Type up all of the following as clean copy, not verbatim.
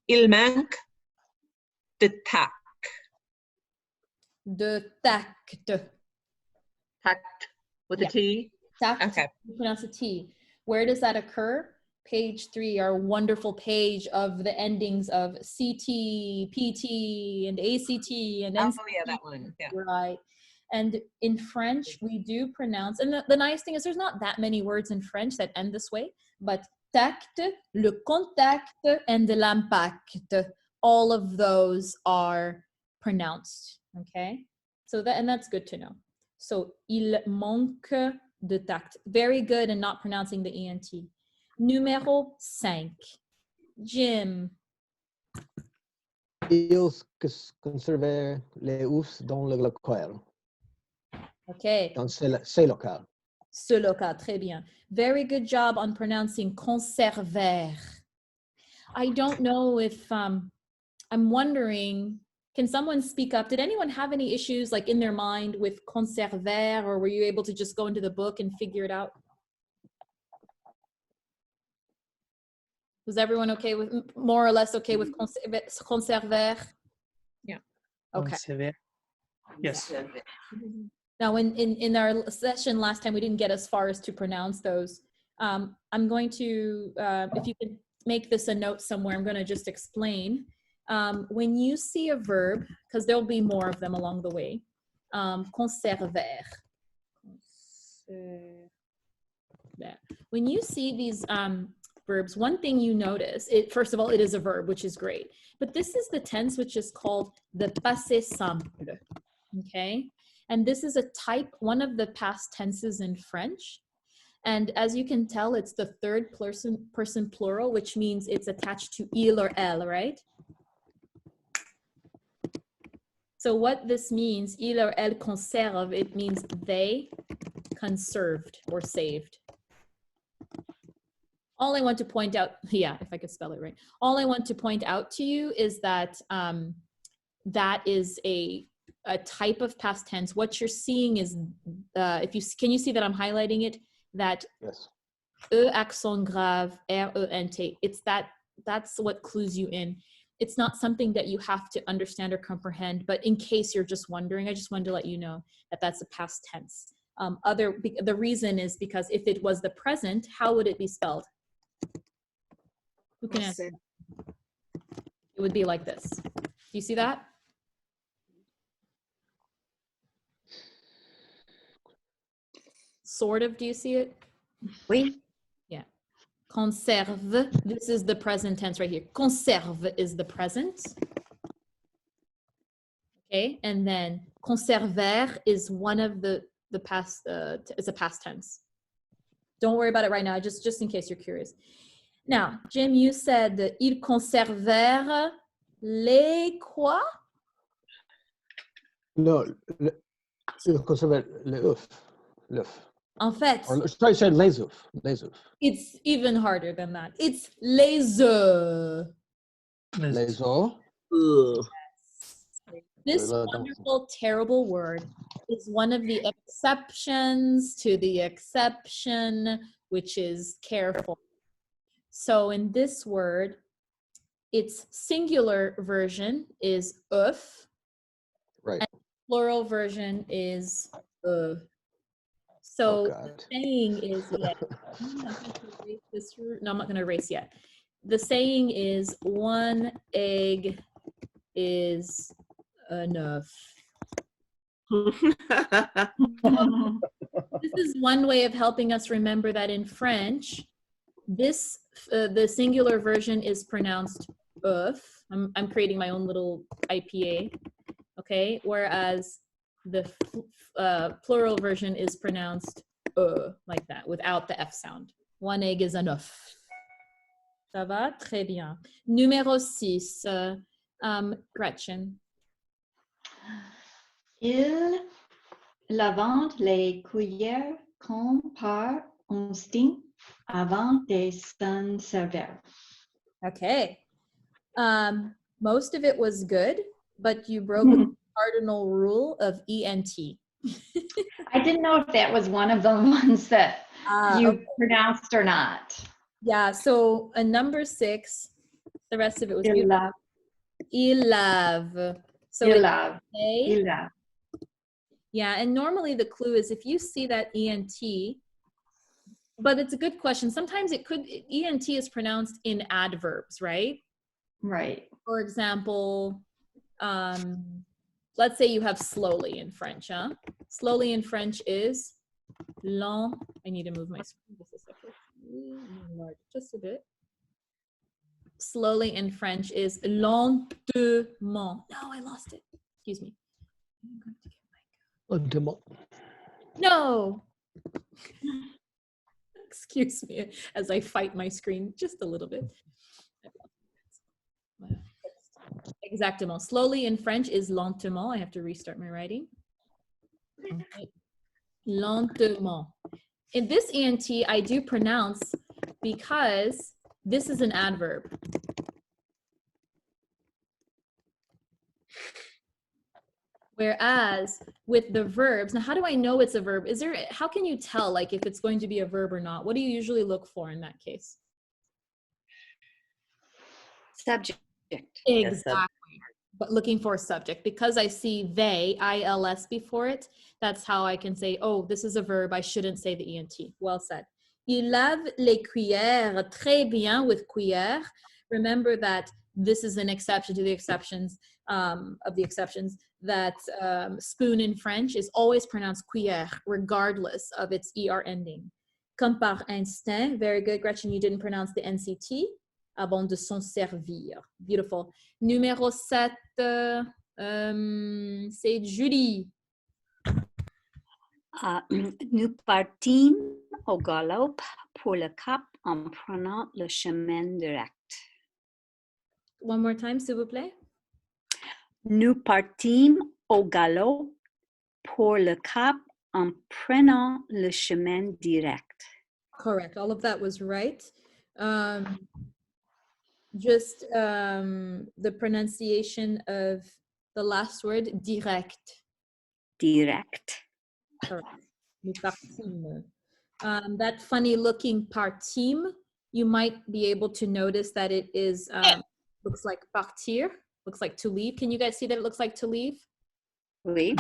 Il manque de tact. De tact. Tact with a Yeah. T? Tact, Okay. you pronounce a T. Where does that occur? Page 3, our wonderful page of the endings of CT, PT, and ACT, and NCT. Oh, yeah, that one. Yeah. Right. And in French, we do pronounce, and the nice thing is there's not that many words in French that end this way, but tact, le contact, and l'impact, all of those are pronounced, okay? So that, and that's good to know. So, il manque de tact. Very good in not pronouncing the ENT. Numéro 5. Jim. Ils conservaient les os dans le local. Okay. Dans ce local. Ce local, très bien. Very good job on pronouncing conserver. I don't know if, I'm wondering, can someone speak up? Did anyone have any issues like in their mind with conserver, or were you able to just go into the book and figure it out? Was everyone okay with, more or less okay with conserver? Yeah. Okay. Conserver. Yes. Now, in our session last time, we didn't get as far as to pronounce those. I'm going to, if you could make this a note somewhere, I'm going to just explain. When you see a verb, because there'll be more of them along the way, conserver. When you see these verbs, one thing you notice, first of all, it is a verb, which is great. But this is the tense which is called the passé simple, okay? And this is a type, one of the past tenses in French. And as you can tell, it's the third person plural, which means it's attached to il or elle, right? So what this means, il or elle conserve, it means they conserved or saved. All I want to point out, yeah, if I could spell it right. All I want to point out to you is that that is a type of past tense. What you're seeing is, can you see that I'm highlighting it? That yes. E accent grave, R-E-N-T. It's that's what clues you in. It's not something that you have to understand or comprehend, but in case you're just wondering, I just wanted to let you know that that's a past tense. The reason is because if it was the present, how would it be spelled? Who can answer? It would be like this. Do you see that? Sort of, do you see it? Oui. Yeah. Conserve, this is the present tense right here. Conserve is the present. Okay, and then conserver is one of the past, it's a past tense. Don't worry about it right now, just in case you're curious. Now, Jim, you said ils conservèrent les quoi? No, ils conservaient les œufs. L'œuf. En fait, Sorry, les œufs. Les œufs. it's even harder than that. It's les œufs. Les œufs. This wonderful, terrible word is one of the exceptions to the exception, which is careful. So in this word, its singular version is œuf. Right. And plural version is So the saying is, yeah, no, I'm not going to erase yet. The saying is one egg is enough. This is one way of helping us remember that in French, this the singular version is pronounced œuf. I'm creating my own little IPA, okay? Whereas the plural version is pronounced like that, without the F sound. One egg is enough. Ça va? Très bien. Numéro 6, Gretchen. Il lavent les cuillères comme par instinct avant de s'en servir. Okay. Most of it was good, but you broke the cardinal rule of ENT. I didn't know if that was one of the ones that you okay. pronounced or not. Yeah, so number 6, The rest of it was Il beautiful. lave. Il lave. So Il it's lave. A. Il lave. Yeah, and normally the clue is if you see that ENT, but it's a good question. Sometimes it could, ENT is pronounced in adverbs, right? Right. For example, let's say you have slowly in French, huh? Slowly in French is lent. I need to move my screen just a second. Enlarge it just a bit. Slowly in French is lentement. No, I lost it. Excuse me. I'm going to get my- Lentement. No. Excuse me as I fight my screen just a little bit. Exactement. Slowly in French is lentement. I have to restart my writing. Okay. Lentement. In this ENT, I do pronounce because this is an adverb. Whereas with the verbs, now how do I know it's a verb? How can you tell like if it's going to be a verb or not? What do you usually look for in that case? Subject. Exactly. But looking for a subject, because I see they, ILS before it, that's how I can say, oh, this is a verb. I shouldn't say the ENT. Well said. Il lave les cuillères très bien with cuillère. Remember that this is an exception to the exceptions of the exceptions, that spoon in French is always pronounced cuillère, regardless of its ER ending. Comme par instinct. Very good, Gretchen. You didn't pronounce the NCT. Avant de s'en servir. Beautiful. Numéro 7, c'est Julie. Nous partîmes au galop pour le Cap en prenant le chemin direct. One more time, s'il vous plaît. Nous partîmes au galop pour le Cap en prenant le chemin direct. Correct. All of that was right. Just the pronunciation of the last word, direct. Direct. Correct. Nous partîmes. That funny looking partîmes, you might be able to notice that it is, looks like partir, looks like to leave. Can you guys see that it looks like to leave? Oui.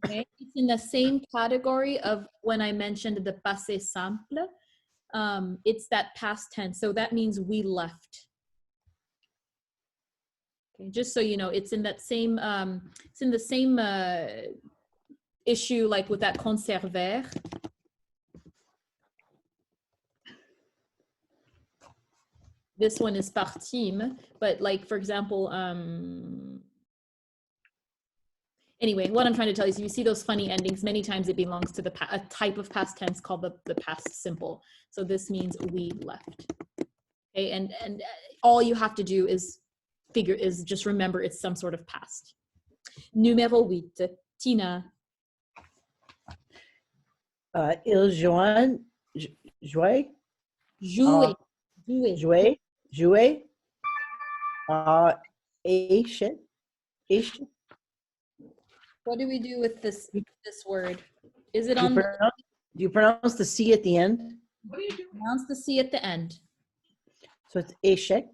Okay. It's in the same category of when I mentioned the passé simple. It's that past tense, so that means we left. Okay, just so you know, it's in that same issue like with that conserver. This one is partîmes, but like for example, anyway, what I'm trying to tell you is you see those funny endings, many times it belongs to a type of past tense called the past simple. So this means we left. Okay, and all you have to do is just remember it's some sort of past. Numéro 8, Tina. Ils jouent, Jouer. jouer, échec. What do we do with this word? Is it Do on? do you pronounce the C at the end? Pronounce the C at the end. So it's échec,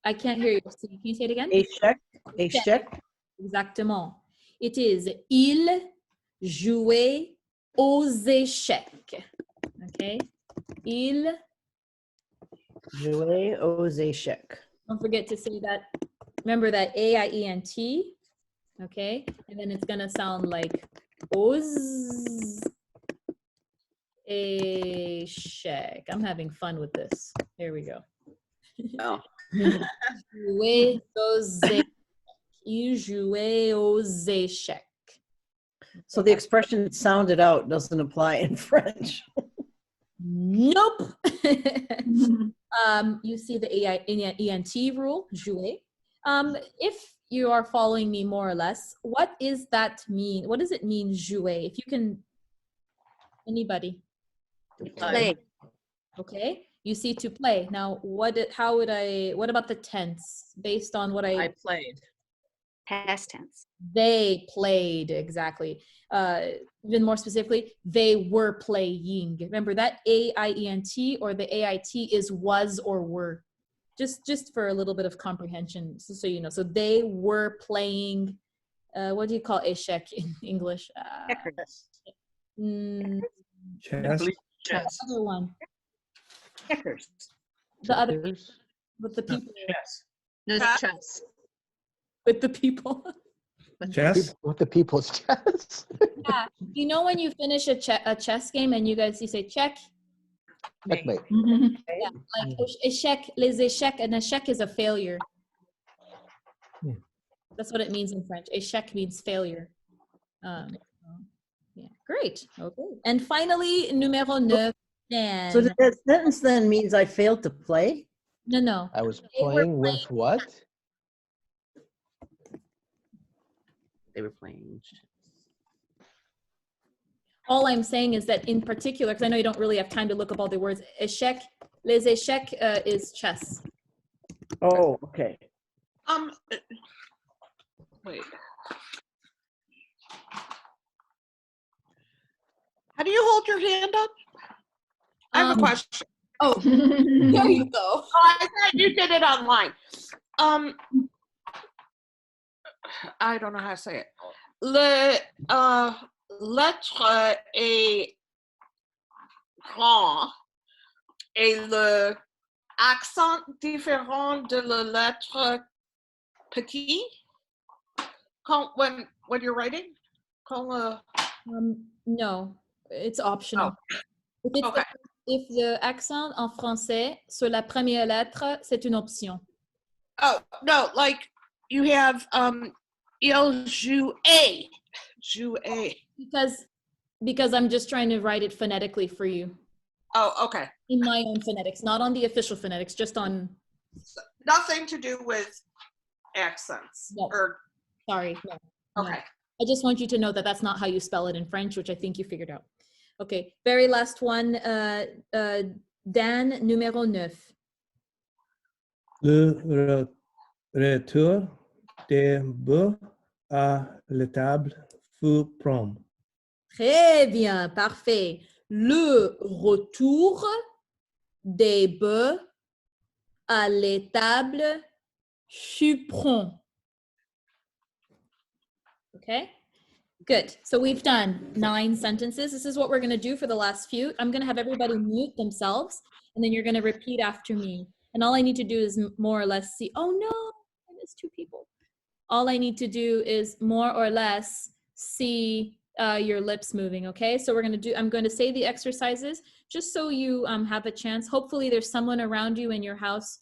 I can't hear you. So can you say it again? échec. Exactement. It is il jouait aux échecs. Okay. Il. Jouer aux échecs. Don't forget to say that. Remember that A-I-E-N-T. Okay. And then it's going to sound like aux échecs. I'm having fun with this. Here we go. Oh. Jouer aux échecs. Il jouait aux échecs. So the expression sounded out doesn't apply in French. Nope. You see the ENT rule, jouer. If you are following me more or less, what does that mean? What does it mean, jouer? If you can, anybody? Play. Okay, you see to play. Now, what about the tense? Based on what I played. Past tense. They played, exactly. Even more specifically, they were playing. Remember that AIENT or the AIT is was or were. Just for a little bit of comprehension, so you know. So they were playing, what do you call échec in English? Checkers. Mm, Chess. Chess. other one. Checkers. The other Checkers. with the people. Chess. No, Chess. chess. With the people. Chess. With the people's chess. Yeah. You know when you finish a chess game and you say check? Checkmate. Like échec, les échecs, an échec is a failure. Hmm. That's what it means in French. Échec means failure. Yeah, great. Okay. And finally, numéro 9. So that sentence then means I failed to play? No. I was They were playing with what? They were playing. All I'm saying is that in particular, because I know you don't really have time to look up all the words, échec, les échecs is chess. Oh, okay. Wait. How do you hold your hand up? I have a question. Oh, there you go. Oh, I thought you did it online. I don't know how to say it. Lettre est grand et le accent différent de la lettre petit. When you're writing? No, it's optional. If, Okay. if the accent en français sur la première lettre, c'est une option. Oh, no, like you have il joue a. Joue a. Because I'm just trying to write it phonetically for you. Oh, okay. In my own phonetics, not on the official phonetics, just on. Nothing to do with accents. No. Or Sorry. No. okay. I just want you to know that that's not how you spell it in French, which I think you figured out. Okay, very last one. Dan, numéro 9. Le retour des bœufs à l'étable fut prompt. Très bien, parfait. Le retour des bœufs à l'étable fut prompt. Okay, good. So we've done 9 sentences. This is what we're going to do for the last few. I'm going to have everybody mute themselves, and then you're going to repeat after me. And all I need to do is more or less see, oh no, I missed 2 people. All I need to do is more or less see your lips moving, okay? So I'm going to say the exercises just so you have a chance. Hopefully there's someone around you in your house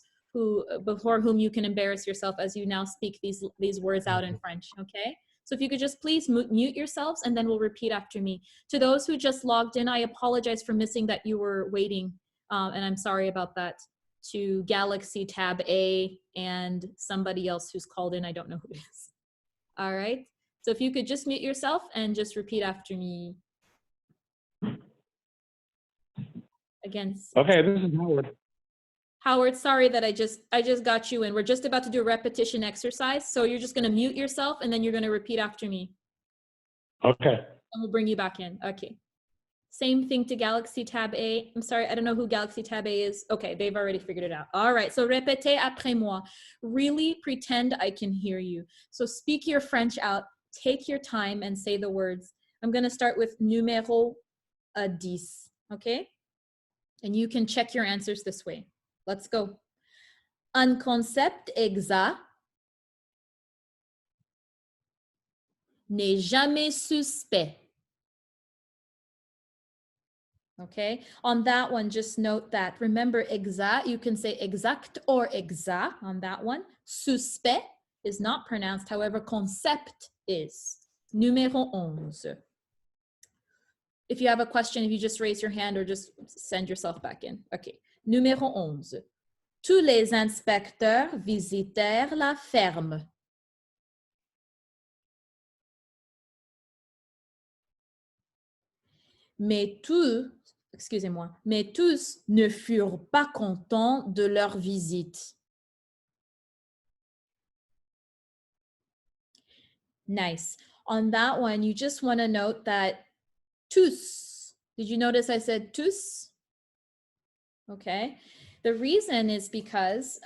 before whom you can embarrass yourself as you now speak these words out in French, okay? So if you could just please mute yourselves, and then we'll repeat after me. To those who just logged in, I apologize for missing that you were waiting, and I'm sorry about that. To Galaxy Tab A and somebody else who's called in, I don't know who it is. All right, so if you could just mute yourself and just repeat after me. Again. Okay, this is Howard. Howard, sorry that I just got you in. We're just about to do a repetition exercise, so you're just gonna mute yourself and then you're gonna repeat after me. Okay. And we'll bring you back in, okay. Same thing to Galaxy Tab A. I'm sorry, I don't know who Galaxy Tab A is. Okay, they've already figured it out. All right, so répétez après moi. Really pretend I can hear you. So speak your French out, take your time and say the words. I'm gonna start with numéro 10, okay? And you can check your answers this way. Let's go. Un concept exact n'est jamais suspect. Okay, on that one, just note that. Remember, exact, you can say exact or exact on that one. Suspect is not pronounced, however, concept is. Numéro 11. If you have a question, if you just raise your hand or just send yourself back in. Okay, numéro 11. Tous les inspecteurs visitèrent la ferme. Mais tous ne furent pas contents de leur visite. Nice. On that one, you just want to note that tous, did you notice I said tous? Okay. The reason is because